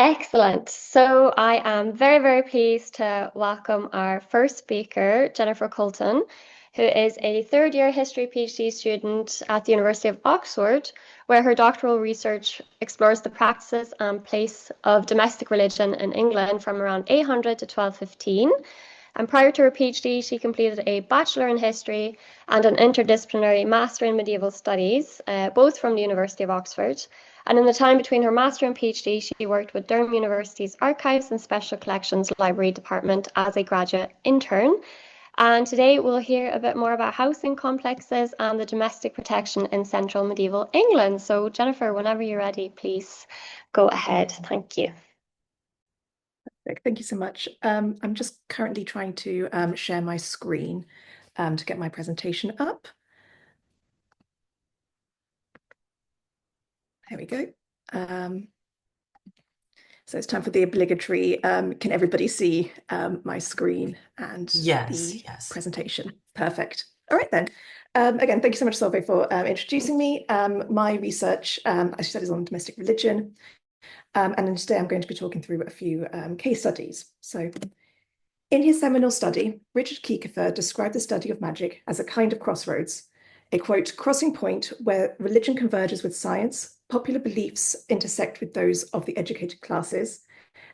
Excellent. So I am very, very pleased to welcome our first speaker, Jennifer Coulton, who is a third-year history PhD student at the University of Oxford, where her doctoral research explores the practices and place of domestic religion in England from around 800 to 1215. And prior to her PhD, she completed a Bachelor in History and an interdisciplinary Master in Medieval Studies, both from the University of Oxford. And in the time between her Master and PhD, she worked with Durham University's Archives and Special Collections Library Department as a graduate intern. And today we'll hear a bit more about housing complexes and the domestic protection in central medieval England. So Jennifer, whenever you're ready, please go ahead. Thank you. Thank you so much. I'm just currently trying to share my screen to get my presentation up. There we go. So it's time for the obligatory, can everybody see my screen and the presentation? Perfect. All right then. Again, thank you so much, Solveig, for introducing me. My research, as you said, is on domestic religion. And today I'm going to be talking through a few case studies. So in his seminal study, Richard Kiefer described the study of magic as a kind of crossroads, a quote, crossing point where religion converges with science, popular beliefs intersect with those of the educated classes,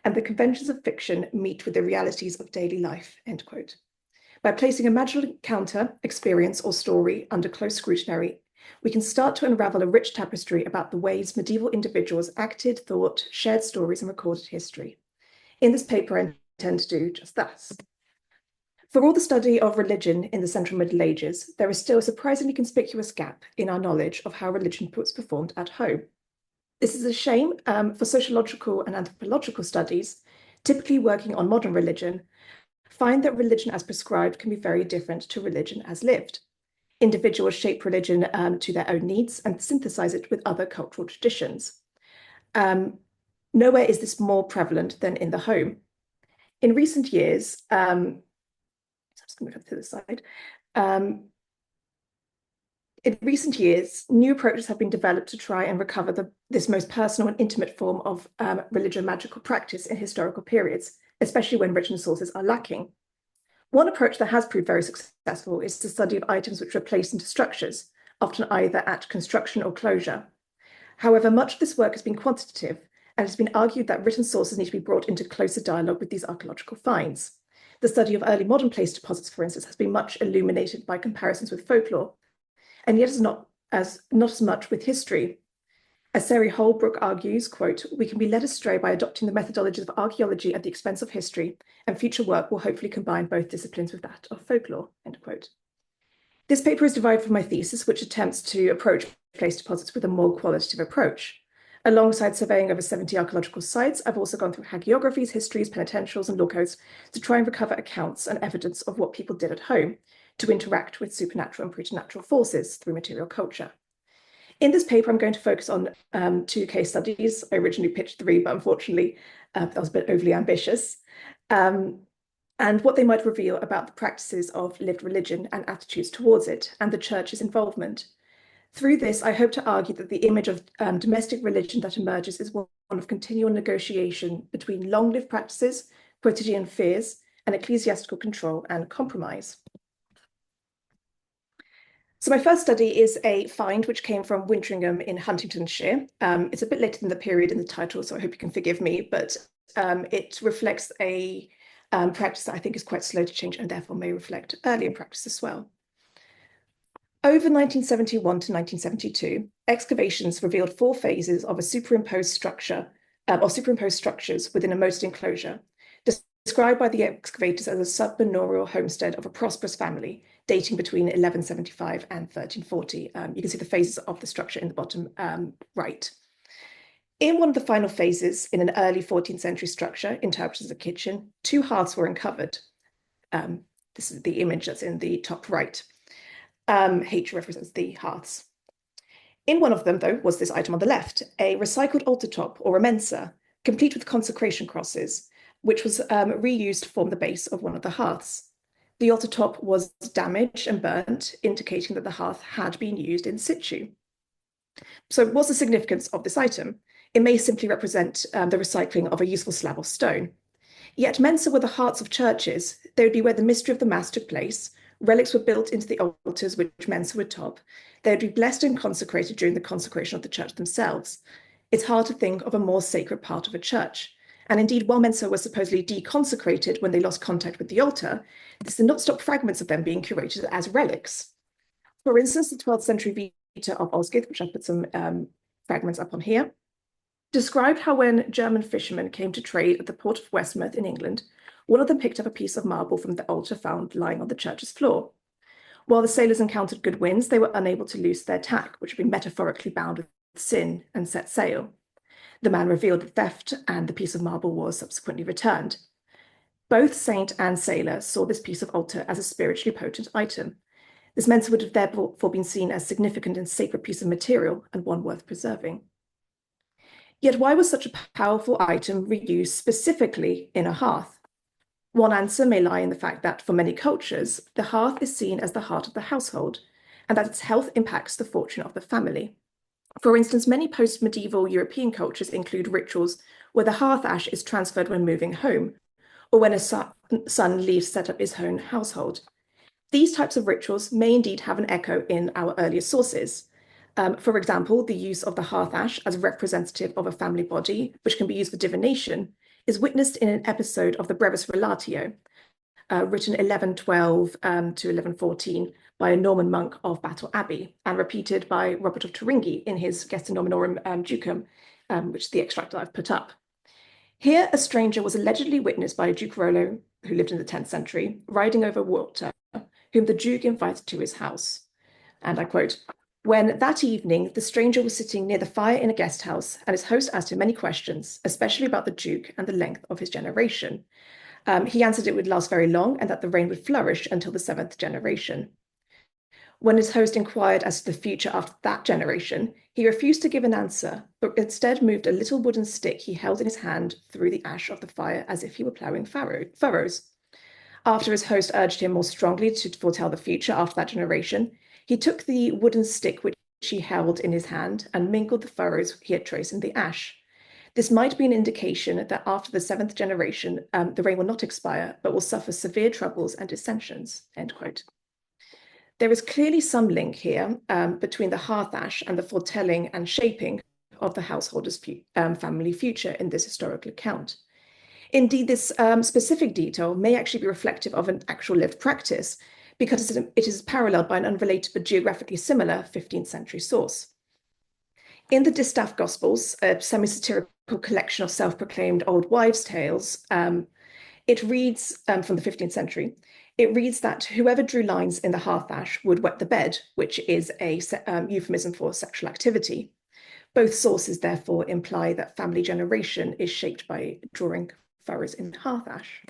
and the conventions of fiction meet with the realities of daily life, end quote. By placing a magical encounter, experience, or story under close scrutiny, we can start to unravel a rich tapestry about the ways medieval individuals acted, thought, shared stories, and recorded history. In this paper, I intend to do just that. For all the study of religion in the Central Middle Ages, there is still a surprisingly conspicuous gap in our knowledge of how religion was performed at home. This is a shame for sociological and anthropological studies, typically working on modern religion, find that religion as prescribed can be very different to religion as lived. Individuals shape religion to their own needs and synthesize it with other cultural traditions. Nowhere is this more prevalent than in the home. In recent years, I'm just going to move to the side. In recent years, new approaches have been developed to try and recover this most personal and intimate form of religion magical practice in historical periods, especially when written sources are lacking. One approach that has proved very successful is the study of items which were placed into structures, often either at construction or closure. However, much of this work has been quantitative, and it has been argued that written sources need to be brought into closer dialogue with these archaeological finds. The study of early modern place deposits, for instance, has been much illuminated by comparisons with folklore, and yet is not as much with history. As Sari Holbrook argues, quote, we can be led astray by adopting the methodologies of archaeology at the expense of history, and future work will hopefully combine both disciplines with that of folklore, end quote. This paper is derived from my thesis, which attempts to approach place deposits with a more qualitative approach. Alongside surveying over 70 archaeological sites, I've also gone through hagiographies, histories, penitentials, and law codes to try and recover accounts and evidence of what people did at home to interact with supernatural and preternatural forces through material culture. In this paper, I'm going to focus on two case studies. I originally pitched three, but unfortunately, that was a bit overly ambitious, and what they might reveal about the practices of lived religion and attitudes towards it, and the church's involvement. Through this, I hope to argue that the image of domestic religion that emerges is one of continual negotiation between long-lived practices, quotidian fears, and ecclesiastical control and compromise. So my first study is a find which came from Wintringham in Huntingdonshire. It's a bit later than the period in the title, so I hope you can forgive me, but it reflects a practice that I think is quite slow to change and therefore may reflect earlier practice as well. Over 1971 to 1972, excavations revealed 4 phases of a superimposed structure, or superimposed structures within a moated enclosure, described by the excavators as a submanorial homestead of a prosperous family, dating between 1175 and 1340. You can see the phases of the structure in the bottom right. In one of the final phases, in an early 14th century structure, interpreted as a kitchen, 2 hearths were uncovered. This is the image that's in the top right. H represents the hearths. In one of them, though, was this item on the left, a recycled altar top or a mensa, complete with consecration crosses, which was reused to form the base of one of the hearths. The altar top was damaged and burnt, indicating that the hearth had been used in situ. So what's the significance of this item? It may simply represent the recycling of a useful slab of stone. Yet mensa were the hearts of churches. They would be where the mystery of the Mass took place. Relics were built into the altars which mensa would top. They would be blessed and consecrated during the consecration of the church themselves. It's hard to think of a more sacred part of a church. And indeed, while mensa were supposedly deconsecrated when they lost contact with the altar, this did not stop fragments of them being curated as relics. For instance, the 12th century Vita of Osgyth, which I put some fragments up on here, described how when German fishermen came to trade at the port of Westmouth in England, one of them picked up a piece of marble from the altar found lying on the church's floor. While the sailors encountered good winds, they were unable to loose their tack, which had been metaphorically bound with sin, and set sail. The man revealed the theft, and the piece of marble was subsequently returned. Both saint and sailor saw this piece of altar as a spiritually potent item. This mensa would have therefore been seen as a significant and sacred piece of material and one worth preserving. Yet why was such a powerful item reused specifically in a hearth? One answer may lie in the fact that for many cultures, the hearth is seen as the heart of the household, and that its health impacts the fortune of the family. For instance, many post-medieval European cultures include rituals where the hearth ash is transferred when moving home, or when a son leaves to set up his own household. These types of rituals may indeed have an echo in our earlier sources. For example, the use of the hearth ash as representative of a family body, which can be used for divination, is witnessed in an episode of the Brevis Relatio, written 1112 to 1114 by a Norman monk of Battle Abbey, and repeated by Robert of Turingi in his Gesta Nominorum Ducum, which is the extract that I've put up. Here, a stranger was allegedly witnessed by a Duke Rollo, who lived in the 10th century, riding over water, whom the Duke invited to his house. And I quote, "When that evening the stranger was sitting near the fire in a guest house, and his host asked him many questions, especially about the Duke and the length of his generation. He answered it would last very long and that the reign would flourish until the 7th generation. When his host inquired as to the future after that generation, he refused to give an answer, but instead moved a little wooden stick he held in his hand through the ash of the fire as if he were ploughing furrows. After his host urged him more strongly to foretell the future after that generation, he took the wooden stick which he held in his hand and mingled the furrows he had traced in the ash. This might be an indication that after the 7th generation, the reign will not expire, but will suffer severe troubles and dissensions," end quote. There is clearly some link here between the hearth ash and the foretelling and shaping of the householder's family future in this historical account. Indeed, this specific detail may actually be reflective of an actual lived practice, because it is paralleled by an unrelated but geographically similar 15th century source. In the Distaff Gospels, a semi-satirical collection of self-proclaimed old wives' tales, it reads, from the 15th century, it reads that whoever drew lines in the hearth ash would wet the bed, which is a euphemism for sexual activity. Both sources therefore imply that family generation is shaped by drawing furrows in hearth ash.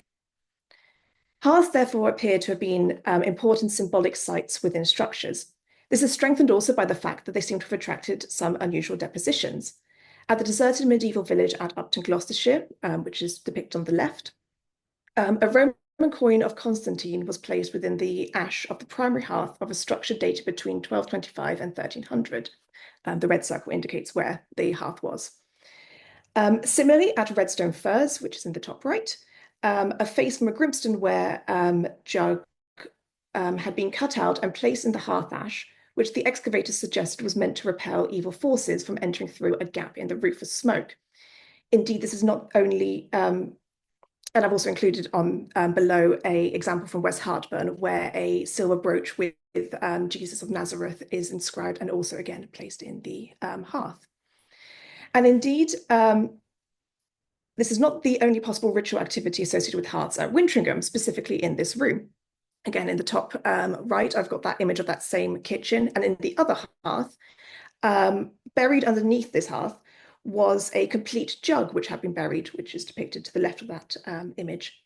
Hearths therefore appear to have been important symbolic sites within structures. This is strengthened also by the fact that they seem to have attracted some unusual depositions. At the deserted medieval village at Upton, Gloucestershire, which is depicted on the left, a Roman coin of Constantine was placed within the ash of the primary hearth of a structure dated between 1225 and 1300. The red circle indicates where the hearth was. Similarly, at Redstone Firs, which is in the top right, a face from a Grimston ware jug had been cut out and placed in the hearth ash, which the excavators suggested was meant to repel evil forces from entering through a gap in the roof of smoke. Indeed, this is not only, and I've also included on below a example from West Hartburn where a silver brooch with Jesus of Nazareth is inscribed and also again placed in the hearth. And indeed, this is not the only possible ritual activity associated with hearths at Wintringham, specifically in this room. Again, in the top right, I've got that image of that same kitchen. And in the other hearth, buried underneath this hearth, was a complete jug which had been buried, which is depicted to the left of that image.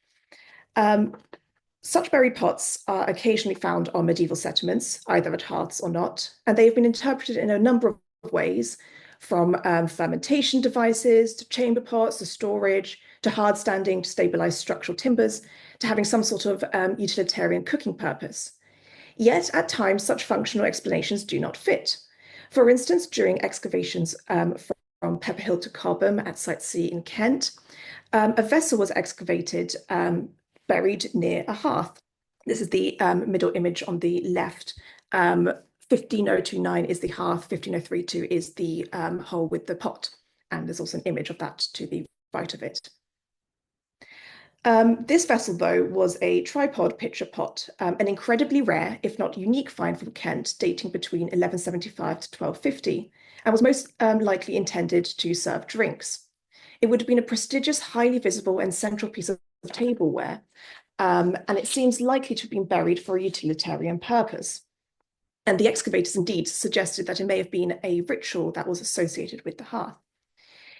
Such buried pots are occasionally found on medieval settlements, either at hearths or not, and they've been interpreted in a number of ways, from fermentation devices, to chamber pots, to storage, to hard standing, to stabilize structural timbers, to having some sort of utilitarian cooking purpose. Yet, at times, such functional explanations do not fit. For instance, during excavations from Pepperhill to Cobham at Site C in Kent, a vessel was excavated, buried near a hearth. This is the middle image on the left. 15029 is the hearth, 15032 is the hole with the pot. And there's also an image of that to the right of it. This vessel, though, was a tripod pitcher pot, an incredibly rare, if not unique, find from Kent, dating between 1175 to 1250, and was most likely intended to serve drinks. It would have been a prestigious, highly visible, and central piece of tableware, and it seems likely to have been buried for a utilitarian purpose. And the excavators indeed suggested that it may have been a ritual that was associated with the hearth.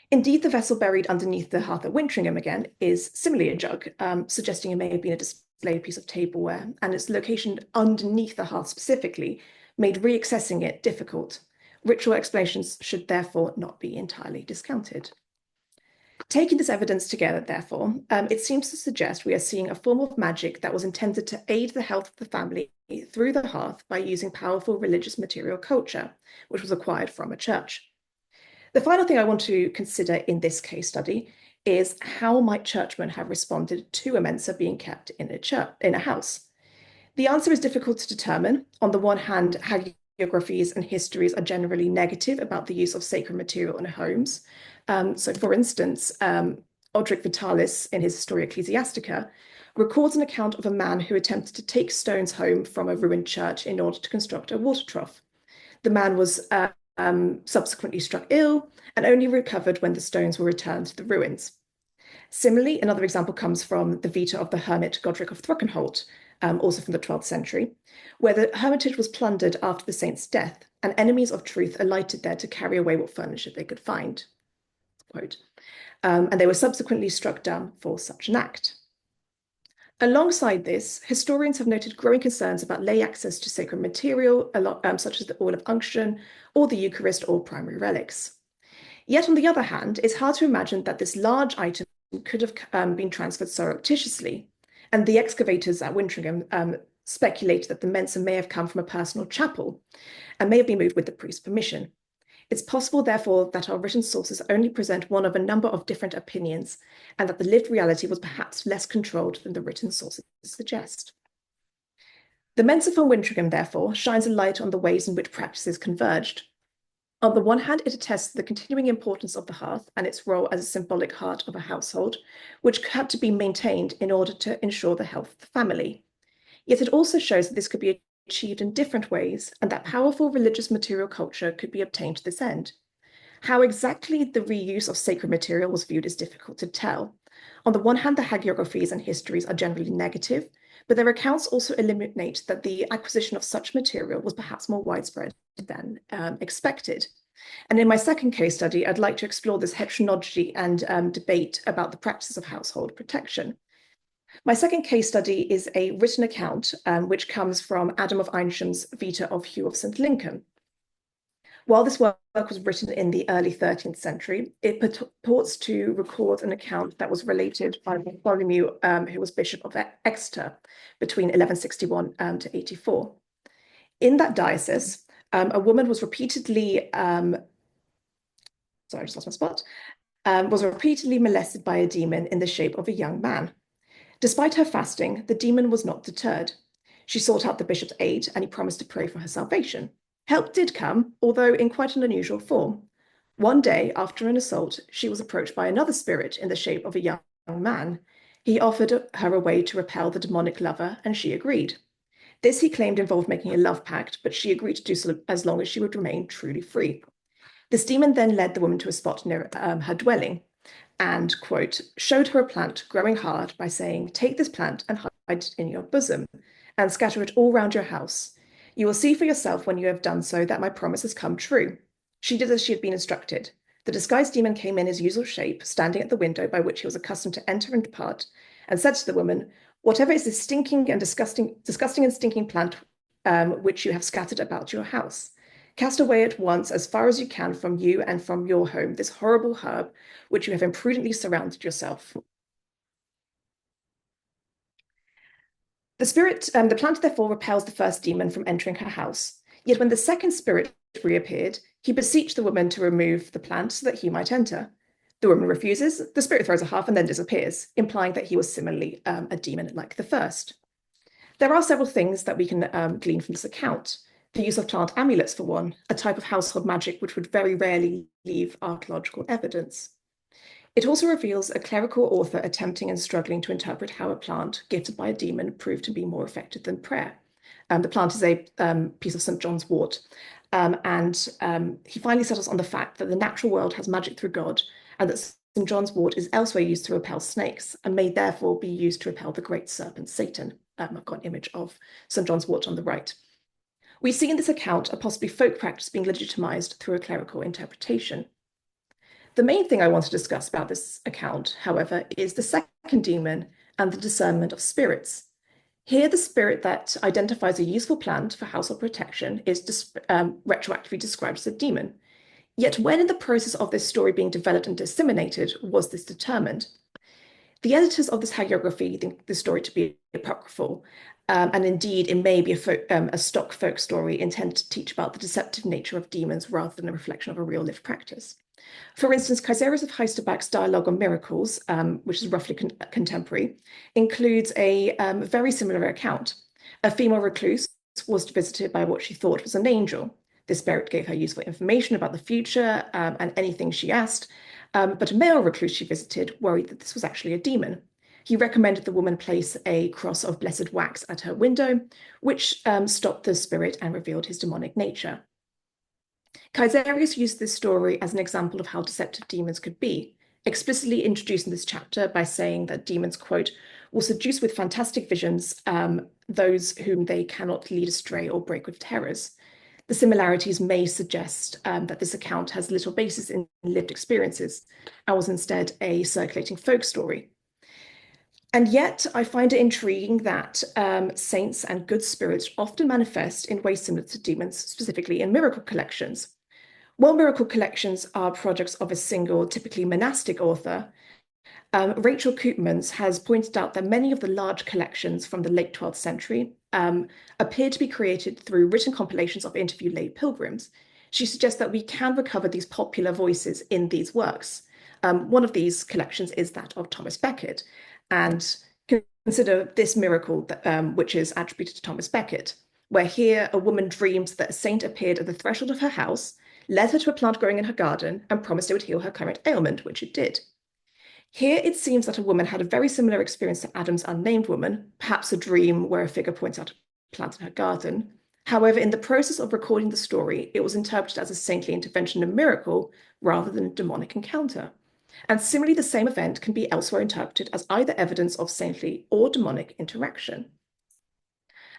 Indeed, the vessel buried underneath the hearth at Wintringham again is similarly a jug, suggesting it may have been a displayed piece of tableware, and its location underneath the hearth specifically made re-accessing it difficult. Ritual explanations should therefore not be entirely discounted. Taking this evidence together, therefore, it seems to suggest we are seeing a form of magic that was intended to aid the health of the family through the hearth by using powerful religious material culture, which was acquired from a church. The final thing I want to consider in this case study is how might churchmen have responded to a mensa being kept in a house? The answer is difficult to determine. On the one hand, hagiographies and histories are generally negative about the use of sacred material in homes. So, for instance, Odric Vitalis, in his Historia Ecclesiastica, records an account of a man who attempted to take stones home from a ruined church in order to construct a water trough. The man was subsequently struck ill and only recovered when the stones were returned to the ruins. Similarly, another example comes from the Vita of the hermit Godric of Throkenholt, also from the 12th century, where the hermitage was plundered after the saint's death, and enemies of truth alighted there to carry away what furniture they could find. Quote, and they were subsequently struck down for such an act. Alongside this, historians have noted growing concerns about lay access to sacred material, such as the oil of unction, or the Eucharist, or primary relics. Yet, on the other hand, it's hard to imagine that this large item could have been transferred surreptitiously, and the excavators at Wintringham speculate that the mensa may have come from a personal chapel and may have been moved with the priest's permission. It's possible, therefore, that our written sources only present one of a number of different opinions, and that the lived reality was perhaps less controlled than the written sources suggest. The Mensa from Wintringham, therefore, shines a light on the ways in which practices converged. On the one hand, it attests the continuing importance of the hearth and its role as a symbolic heart of a household, which had to be maintained in order to ensure the health of the family. Yet it also shows that this could be achieved in different ways, and that powerful religious material culture could be obtained to this end. How exactly the reuse of sacred material was viewed is difficult to tell. On the one hand, the hagiographies and histories are generally negative, but their accounts also illuminate that the acquisition of such material was perhaps more widespread than expected. And in my second case study, I'd like to explore this heterogeneity and debate about the practices of household protection. My second case study is a written account, which comes from Adam of Eynsham Vita of Hugh of St. Lincoln. While this work was written in the early 13th century, it purports to record an account that was related by Bartholomew, who was Bishop of Exeter between 1161 to 84. In that diocese, a woman was repeatedly, sorry, I just lost my spot, was repeatedly molested by a demon in the shape of a young man. Despite her fasting, the demon was not deterred. She sought out the bishop's aid, and he promised to pray for her salvation. Help did come, although in quite an unusual form. One day, after an assault, she was approached by another spirit in the shape of a young man. He offered her a way to repel the demonic lover, and she agreed. This, he claimed, involved making a love pact, but she agreed to do so as long as she would remain truly free. This demon then led the woman to a spot near her dwelling and, quote, showed her a plant growing hard by saying, take this plant and hide it in your bosom and scatter it all round your house. You will see for yourself when you have done so that my promise has come true. She did as she had been instructed. The disguised demon came in his usual shape, standing at the window by which he was accustomed to enter and depart, and said to the woman, whatever is this stinking and disgusting and stinking plant which you have scattered about your house, cast away at once as far as you can from you and from your home this horrible herb which you have imprudently surrounded yourself. The plant therefore repels the first demon from entering her house. Yet when the second spirit reappeared, He beseeched the woman to remove the plant so that he might enter. The woman refuses, the spirit throws a huff and then disappears, implying that he was similarly a demon like the first. There are several things that we can glean from this account. The use of plant amulets, for one, a type of household magic which would very rarely leave archaeological evidence. It also reveals a clerical author attempting and struggling to interpret how a plant gifted by a demon proved to be more effective than prayer. The plant is a piece of St. John's wort, and he finally settles on the fact that the natural world has magic through God, and that St. John's wort is elsewhere used to repel snakes, and may therefore be used to repel the great serpent Satan. I've got an image of St. John's wort on the right. We see in this account a possibly folk practice being legitimized through a clerical interpretation. The main thing I want to discuss about this account, however, is the second demon and the discernment of spirits. Here, the spirit that identifies a useful plant for household protection is retroactively described as a demon. Yet when in the process of this story being developed and disseminated was this determined? The editors of this hagiography think the story to be apocryphal, and indeed it may be a stock folk story intended to teach about the deceptive nature of demons rather than a reflection of a real lived practice. For instance, Caesarius of Heisterbach's Dialogue on Miracles, which is roughly contemporary, includes a very similar account. A female recluse was visited by what she thought was an angel. The spirit gave her useful information about the future and anything she asked, but a male recluse she visited worried that this was actually a demon. He recommended the woman place a cross of blessed wax at her window, which stopped the spirit and revealed his demonic nature. Caesarius used this story as an example of how deceptive demons could be, explicitly introducing this chapter by saying that demons, quote, will seduce with fantastic visions those whom they cannot lead astray or break with terrors. The similarities may suggest that this account has little basis in lived experiences and was instead a circulating folk story. And yet, I find it intriguing that saints and good spirits often manifest in ways similar to demons, specifically in miracle collections. While miracle collections are projects of a single, typically monastic author, Rachel Koopmans has pointed out that many of the large collections from the late 12th century appear to be created through written compilations of interviewed lay pilgrims. She suggests that we can recover these popular voices in these works. One of these collections is that of Thomas Becket, and consider this miracle, which is attributed to Thomas Becket, where here a woman dreams that a saint appeared at the threshold of her house, led her to a plant growing in her garden, and promised it would heal her current ailment, which it did. Here it seems that a woman had a very similar experience to Adam's unnamed woman, perhaps a dream where a figure points out a plant in her garden. However, in the process of recording the story, it was interpreted as a saintly intervention and miracle rather than a demonic encounter. And similarly, the same event can be elsewhere interpreted as either evidence of saintly or demonic interaction.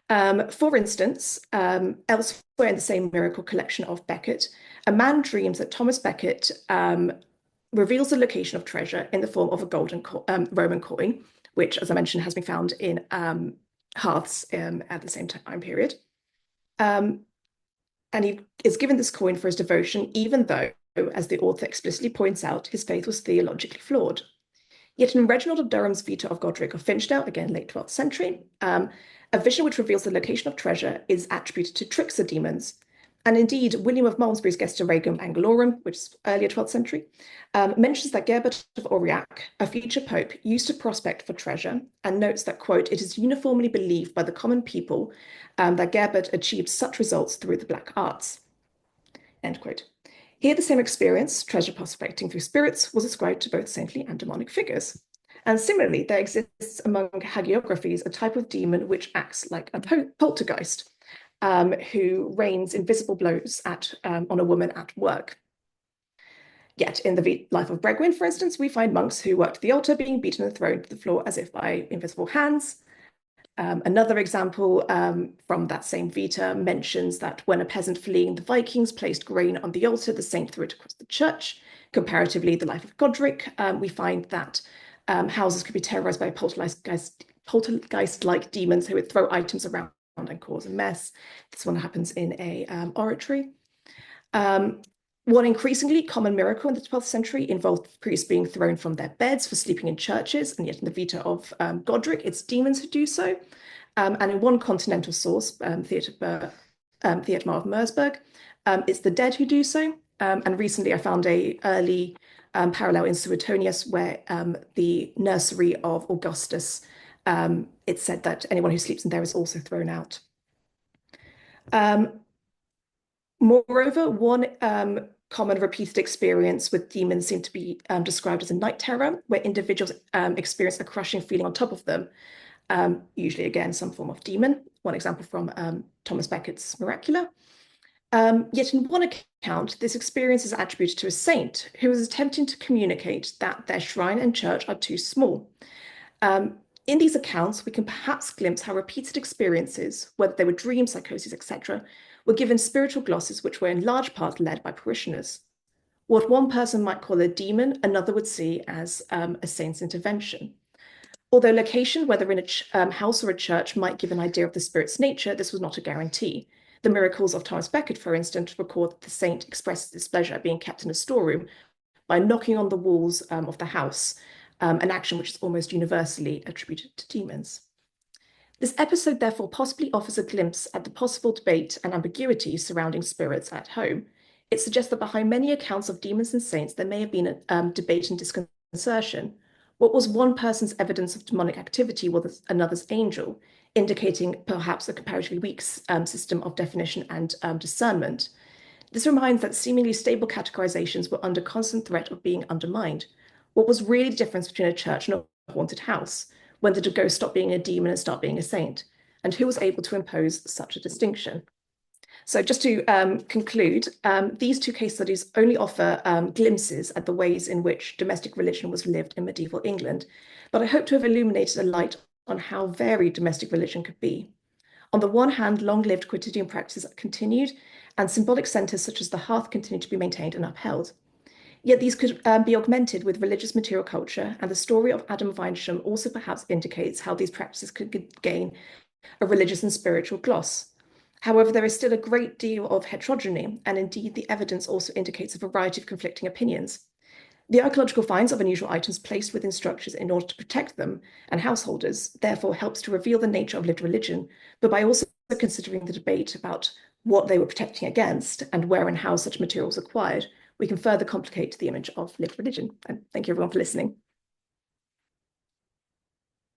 For instance, elsewhere in the same miracle collection of Becket, a man dreams that Thomas Becket reveals the location of treasure in the form of a golden Roman coin, which, as I mentioned, has been found in hearths at the same time period. And he is given this coin for his devotion, even though, as the author explicitly points out, his faith was theologically flawed. Yet in Reginald of Durham's Vita of Godric of Finchdale, again late 12th century, a vision which reveals the location of treasure is attributed to trickster demons. And indeed, William of Malmesbury's Gesta Regum Angelorum, which is earlier 12th century, mentions that Gerbert of Aurillac, a future pope, used to prospect for treasure, and notes that, quote, it is uniformly believed by the common people that Gerbert achieved such results through the black arts, end quote. Here, the same experience, treasure prospecting through spirits, was ascribed to both saintly and demonic figures. And similarly, there exists among hagiographies a type of demon which acts like a poltergeist, who rains invisible blows on a woman at work. Yet in the life of Bregwin, for instance, we find monks who worked the altar being beaten and thrown to the floor as if by invisible hands. Another example from that same Vita mentions that when a peasant fleeing the Vikings placed grain on the altar, the saint threw it across the church. Comparatively, the life of Godric, we find that houses could be terrorized by poltergeist-like demons who would throw items around and cause a mess. This one happens in a oratory. One increasingly common miracle in the 12th century involved priests being thrown from their beds for sleeping in churches, and yet in the Vita of Godric, it's demons who do so. And in one continental source, Theodemar of Mersburg, It's the dead who do so. And recently I found a early parallel in Suetonius where the nursery of Augustus, it said that anyone who sleeps in there is also thrown out. Moreover, one common repeated experience with demons seemed to be described as a night terror, where individuals experience a crushing feeling on top of them, usually again some form of demon. One example from Thomas Becket's Miracula. Yet in one account, this experience is attributed to a saint who is attempting to communicate that their shrine and church are too small. In these accounts, we can perhaps glimpse how repeated experiences, whether they were dreams, psychoses, etc., were given spiritual glosses which were in large part led by parishioners. What one person might call a demon, another would see as a saint's intervention. Although location, whether in a house or a church, might give an idea of the spirit's nature, this was not a guarantee. The miracles of Thomas Becket, for instance, record that the saint expresses displeasure at being kept in a storeroom by knocking on the walls of the house, an action which is almost universally attributed to demons. This episode therefore possibly offers a glimpse at the possible debate and ambiguity surrounding spirits at home. It suggests that behind many accounts of demons and saints, there may have been a debate and disconcertion. What was one person's evidence of demonic activity was another's angel, indicating perhaps a comparatively weak system of definition and discernment. This reminds that seemingly stable categorizations were under constant threat of being undermined. What was really the difference between a church and a haunted house? When did a ghost stop being a demon and start being a saint? And who was able to impose such a distinction? So just to conclude, these two case studies only offer glimpses at the ways in which domestic religion was lived in medieval England, but I hope to have illuminated a light on how varied domestic religion could be. On the one hand, long-lived quotidian practices continued, and symbolic centres such as the hearth continued to be maintained and upheld. Yet these could be augmented with religious material culture, and the story of Adam Weinsham also perhaps indicates how these practices could gain a religious and spiritual gloss. However, there is still a great deal of heterogeneity, and indeed the evidence also indicates a variety of conflicting opinions. The archaeological finds of unusual items placed within structures in order to protect them and householders therefore helps to reveal the nature of lived religion, but by also considering the debate about what they were protecting against and where and how such materials acquired, we can further complicate the image of lived religion. And thank you everyone for listening.